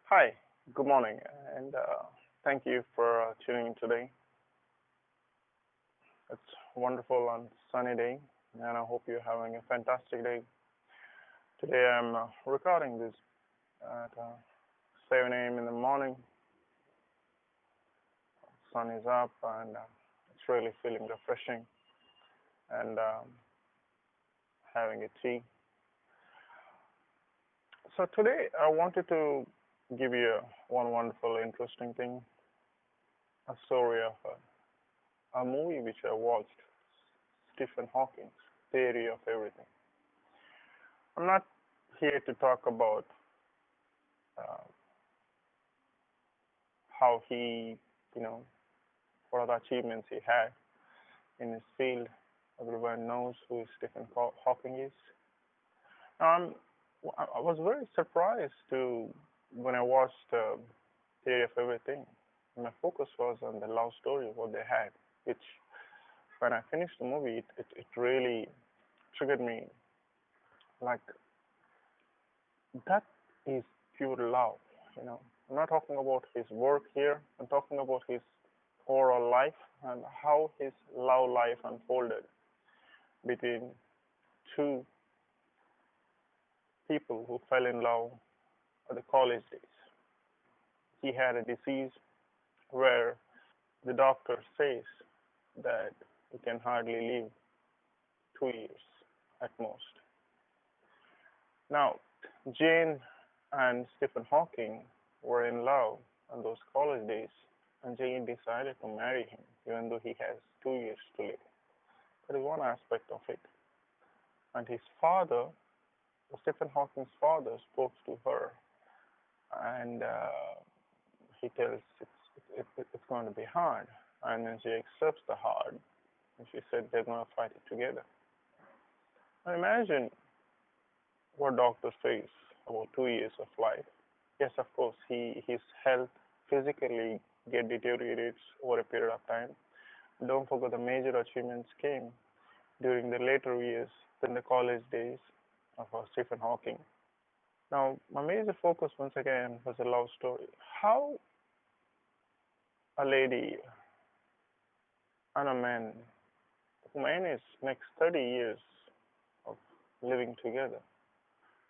Hi, good morning, and thank you for tuning in today. It's a wonderful and sunny day, and I hope you're having a fantastic day. Today I'm recording this at 7 a.m. in the morning. Sun is up, and it's really feeling refreshing, and having a tea. So today I wanted to give you one wonderful, interesting thing, a story of a movie which I watched, Stephen Hawking's Theory of Everything. I'm not here to talk about uh, how he, you know, what are the achievements he had in his field. Everyone knows who Stephen Hawking is. Um, I was very surprised to when I watched Theory of Everything. My focus was on the love story, what they had, which when I finished the movie, it really triggered me like that is pure love. I'm not talking about his work here. I'm talking about his overall life and how his love life unfolded between two people who fell in love at the college days. He had a disease where the doctor says that he can hardly live 2 years at most. Now, Jane and Stephen Hawking were in love on those college days, and Jane decided to marry him, even though he has 2 years to live. That is one aspect of it. And his father, Stephen Hawking's father, spoke to her, and he tells it's going to be hard, and then she accepts the hard, and she said they're going to fight it together. Now imagine what doctors face about 2 years of life. Yes, of course, his health physically get deteriorates over a period of time. Don't forget the major achievements came during the later years than the college days of Stephen Hawking. Now, my major focus once again was a love story. How a lady and a man who managed next 30 years of living together,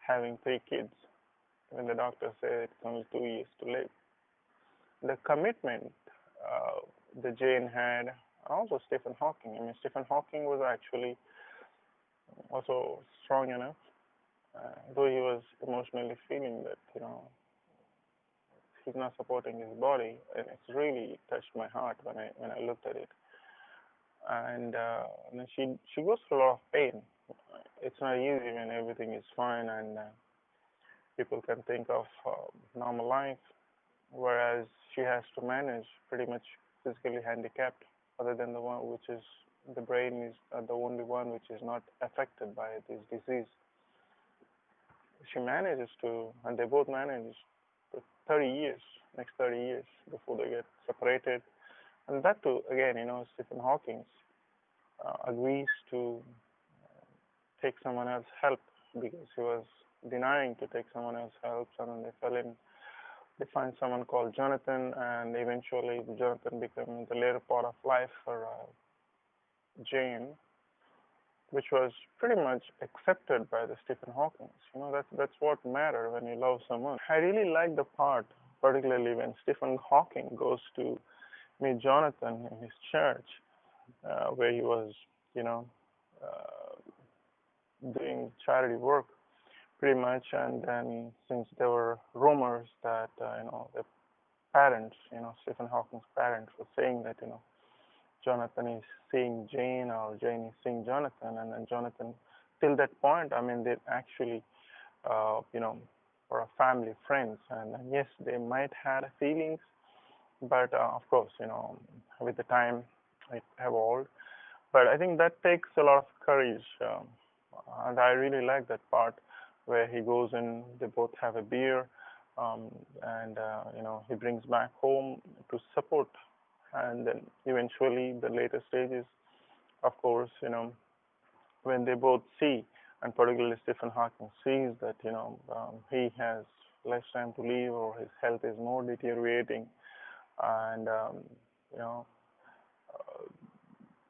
having 3 kids, when the doctor said it's only 2 years to live. The commitment the Jane had, also Stephen Hawking. I mean, Stephen Hawking was actually also strong enough, though he was emotionally feeling that he's not supporting his body, and it's really touched my heart when I looked at it. And then she goes through a lot of pain. It's not easy when everything is fine and people can think of normal life, whereas she has to manage pretty much physically handicapped, other than the one which is the brain is the only one which is not affected by this disease. She manages to, and they both manage for 30 years, next 30 years before they get separated. And that too, again, Stephen Hawking agrees to take someone else's help because he was denying to take someone else's help, and then they find someone called Jonathan, and eventually Jonathan becomes the later part of life for Jane, which was pretty much accepted by the Stephen Hawking. That's what matters when you love someone. I really like the part, particularly when Stephen Hawking goes to meet Jonathan in his church, where he was, doing charity work pretty much. And then since there were rumors that the parents, Stephen Hawking's parents, were saying that Jonathan is seeing Jane or Jane is seeing Jonathan, and then Jonathan, till that point, I mean, they actually, were a family friends, and yes, they might have feelings, but of course, with the time, it evolved. But I think that takes a lot of courage, and I really like that part where he goes and they both have a beer, and he brings back home to support, and then eventually the later stages, of course, when they both see, and particularly Stephen Hawking sees that he has less time to live or his health is more deteriorating, and you know, uh,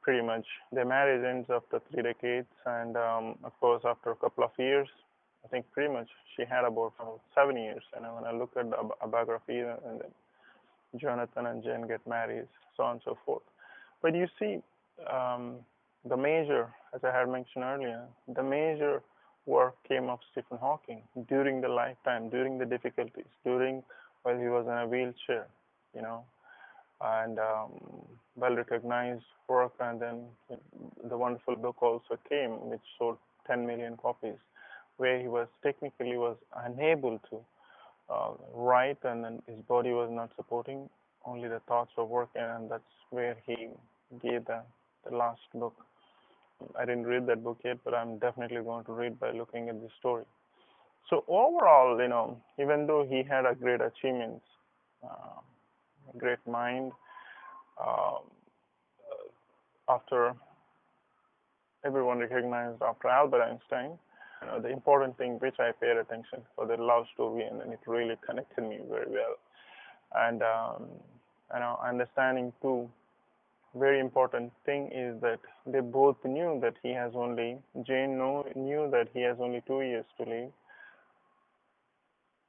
pretty much their marriage ends after 3 decades, and of course after a couple of years, I think pretty much she had about 7 years. And when I look at the biography, and then Jonathan and Jen get married, so on and so forth. But you see, um, the major, as I had mentioned earlier, the major work came of Stephen Hawking during the lifetime, during the difficulties, during while he was in a wheelchair, you know, and well recognized work. And then the wonderful book also came, which sold 10 million copies, where he was technically was unable to write, and then his body was not supporting, only the thoughts were working, and that's where he gave the last book. I didn't read that book yet, but I'm definitely going to read by looking at the story. So overall, even though he had a great achievements, uh, a great mind, uh, after everyone recognized after Albert Einstein, the important thing which I paid attention for the love story, and it really connected me very well. And understanding too, very important thing is that they both knew that he has only Jane knew that he has only 2 years to live,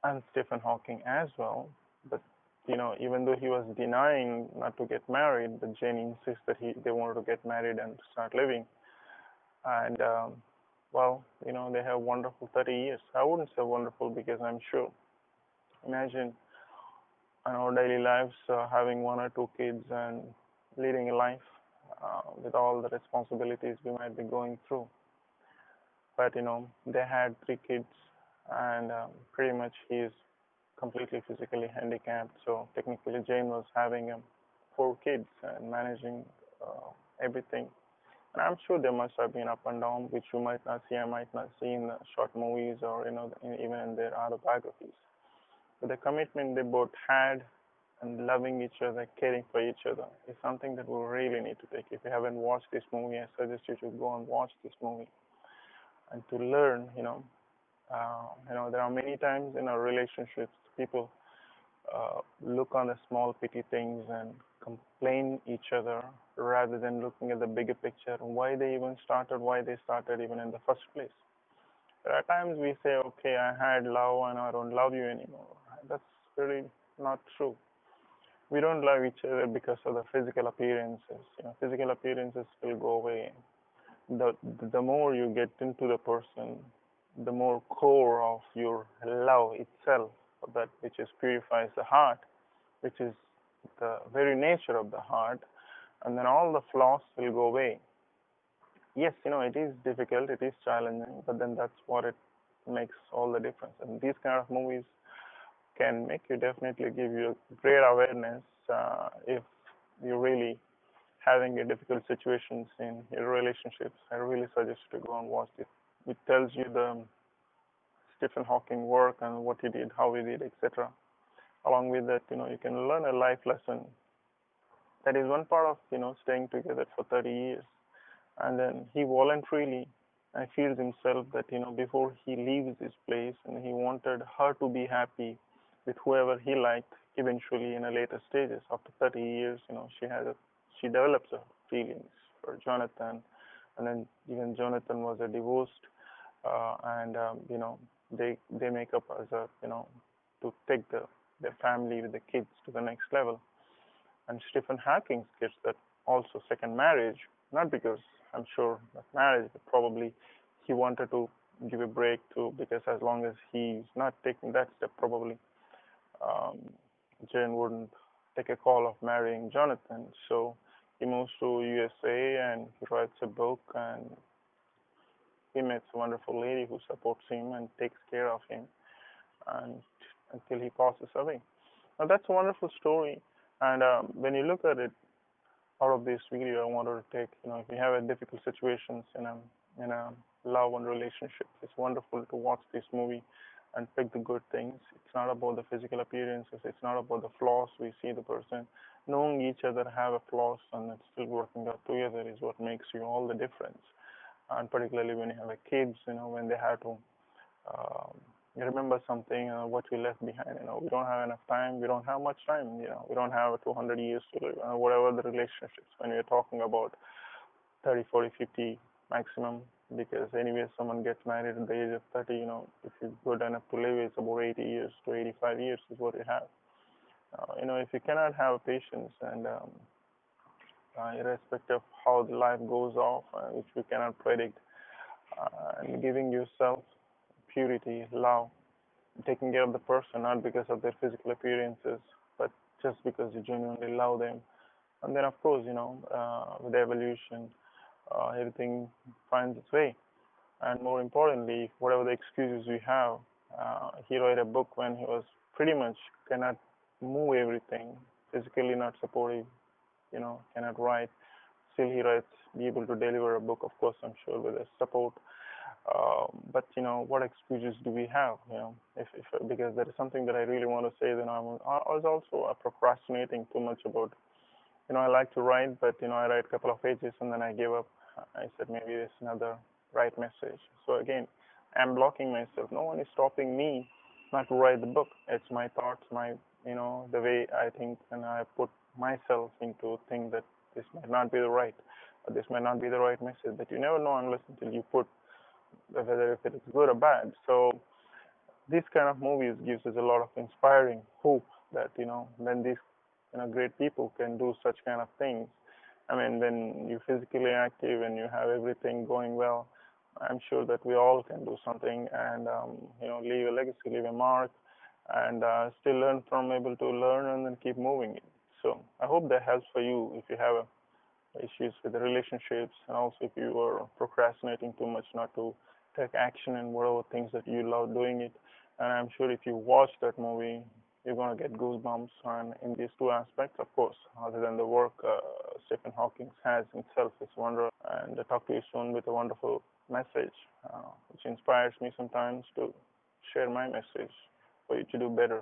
and Stephen Hawking as well. But even though he was denying not to get married, but Jane insists that they wanted to get married and start living. And well, they have wonderful 30 years. I wouldn't say wonderful because I'm sure. Imagine in our daily lives having one or two kids and leading a life with all the responsibilities we might be going through. But they had 3 kids, and pretty much he is completely physically handicapped. So technically, Jane was having 4 kids and managing everything. And I'm sure there must have been up and down, which you might not see. I might not see in the short movies or even in their autobiographies. But the commitment they both had and loving each other, caring for each other, is something that we really need to take. If you haven't watched this movie, I suggest you to go and watch this movie and to learn. There are many times in our relationships people look on the small petty things and complain each other rather than looking at the bigger picture and why they started even in the first place. There are times we say, okay, I had love and I don't love you anymore. That's really not true. We don't love each other because of the physical appearances. Physical appearances will go away. The more you get into the person, the more core of your love itself, that which is purifies the heart, which is the very nature of the heart, and then all the flaws will go away. Yes, it is difficult, it is challenging, but then that's what it makes all the difference. And these kind of movies can make you definitely give you a great awareness if you're really having a difficult situations in your relationships. I really suggest you to go and watch it. It tells you the Stephen Hawking work and what he did, how he did, etc. Along with that, you can learn a life lesson. That is one part of staying together for 30 years. And then he voluntarily feels himself that before he leaves this place, and he wanted her to be happy with whoever he liked. Eventually, in a later stages, after 30 years, she develops her feelings for Jonathan, and then even Jonathan was a divorced, and they make up as a to take their family with the kids to the next level. And Stephen Hawking gets that also second marriage, not because I'm sure that marriage, but probably he wanted to give a break too, because as long as he's not taking that step, probably Jane wouldn't take a call of marrying Jonathan. So he moves to USA and he writes a book, and he meets a wonderful lady who supports him and takes care of him, and until he passes away. Now that's a wonderful story. And when you look at it, out of this video, I wanted to take, if you have a difficult situations in a love and relationship, it's wonderful to watch this movie and pick the good things. It's not about the physical appearances. It's not about the flaws we see the person. Knowing each other have a flaws and it's still working out together is what makes you all the difference. And particularly when you have a kids, when they have to, You remember something, what we left behind. We don't have enough time. We don't have much time. We don't have 200 years to live. Whatever the relationships, when we're talking about 30, 40, 50 maximum, because anyway, someone gets married at the age of 30. If you're good enough to live, it's about 80 years to 85 years is what you have. If you cannot have patience and irrespective of how the life goes off, which we cannot predict, and giving yourself purity, love, taking care of the person, not because of their physical appearances, but just because you genuinely love them. And then, of course, with evolution, everything finds its way. And more importantly, whatever the excuses we have, he wrote a book when he was pretty much cannot move everything, physically not supportive, cannot write. Still, he writes, be able to deliver a book, of course, I'm sure, with his support. But what excuses do we have? If because there is something that I really want to say. Then I was also procrastinating too much about. I like to write, but I write a couple of pages and then I give up. I said maybe there's another right message. So again, I'm blocking myself. No one is stopping me not to write the book. It's my thoughts, my the way I think, and I put myself into think that this might not be the right, or this might not be the right message. But you never know unless until you put whether if it is good or bad. So these kind of movies gives us a lot of inspiring hope that when these great people can do such kind of things. I mean, when you're physically active and you have everything going well, I'm sure that we all can do something and leave a legacy, leave a mark, and still learn from able to learn and then keep moving it. So I hope that helps for you if you have issues with the relationships, and also if you are procrastinating too much not to take action in whatever things that you love doing it. And I'm sure if you watch that movie, you're going to get goosebumps. And in these two aspects, of course, other than the work Stephen Hawking has himself, is wonderful. And I talk to you soon with a wonderful message, which inspires me sometimes to share my message for you to do better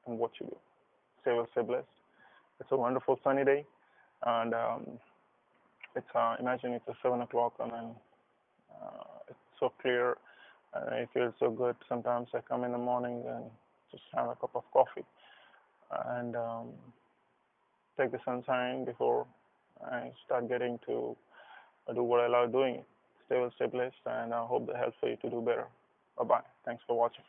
in what you do. Stay well, stay blessed. It's a wonderful sunny day, and it's imagine it's a 7 o'clock, and then it's so clear, and it feels so good. Sometimes I come in the morning and just have a cup of coffee and take the sunshine before I start getting to do what I love doing. Stay well, stay blessed, and I hope that helps for you to do better. Bye bye. Thanks for watching.